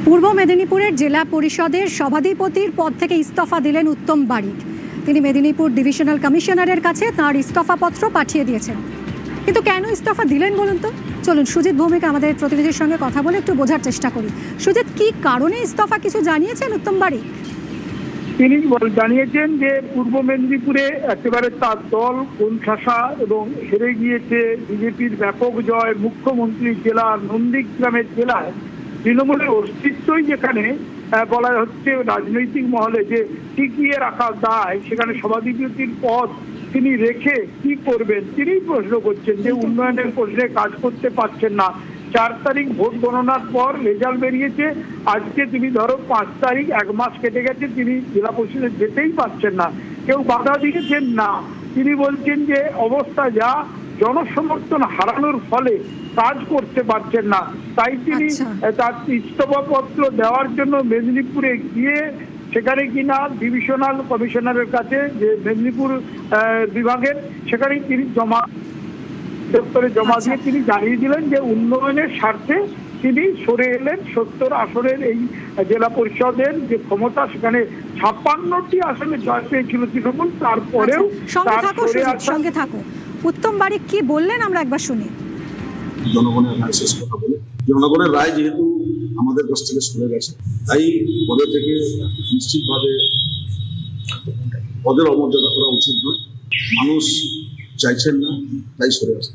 পূর্ব মেদিনীপুরের জেলা পরিষদের সভাধিপতির পদ থেকে ইস্তফা দিলেন উত্তম বারিক। তিনি মেদিনীপুর ডিভিশনাল কমিশনারের কাছে তাঁর ইস্তফাপত্র পাঠিয়ে দিয়েছেন। কিন্তু কেন ইস্তফা দিলেন বলুন তো? চলুন সুজিত ভৌমিক আমাদের প্রতিনিধির সঙ্গে কথা বলে একটু বোঝার চেষ্টা করি। সুজিত, কি কারণে ইস্তফা কিছু জানিয়েছেন উত্তম বারিক? তিনি জানিয়েছেন যে পূর্ব মেদিনীপুরে একেবারে তার দল কোণঠাসা এবং হেরে গিয়েছে। বিজেপির ব্যাপক জয়, মুখ্যমন্ত্রী জেলা নন্দীগ্রামের জেলায় তৃণমূলের অস্তিত্বই যেখানে বলা হচ্ছে রাজনৈতিক মহলে যে টিকিয়ে রাখার দায়, সেখানে সভাধিপতির পদ তিনি রেখে কি করবেন তিনি প্রশ্ন করছেন যে উন্নয়নের প্রশ্নে কাজ করতে পারছেন না। 4 তারিখ ভোট গণনার পর রেজাল্ট বেরিয়েছে, আজকে তিনি ধরো 5 তারিখ, 1 মাস কেটে গেছে, তিনি জেলা পরিষদে যেতেই পারছেন না, কেউ বাধা দিয়েছেন না। তিনি বলছেন যে অবস্থা যা, জনসমর্থন হারানোর ফলে কাজ করতে পারছেন না, তাই তিনি তার ইস্তফাপত্র দেওয়ার জন্য মেদিনীপুরে গিয়ে সেখানে কিনা ডিভিশনাল কমিশনারের কাছে, যে মেদিনীপুর বিভাগের, সেখানে তিনি দপ্তরে জমা দিয়ে তিনি জানিয়ে দিলেন যে উন্নয়নের স্বার্থে তিনি সরে এলেন। 70 আসনের এই জেলা পরিষদের যে ক্ষমতা, সেখানে 56টি আসনে জয় পেয়েছিল তৃণমূল, তারপরেও সঙ্গে থাকো। উত্তম বারিক কি বললেন আমরা একবার শুনি। জনগণের রায় শেষ কথা বলে, জনগণের রায় যেহেতু আমাদের কাছ থেকে সরে গেছে, তাই পদে থেকে নিশ্চিতভাবে পদের অমর্যাদা করা উচিত নয়। মানুষ চাইছেন না, তাই সরে আসে।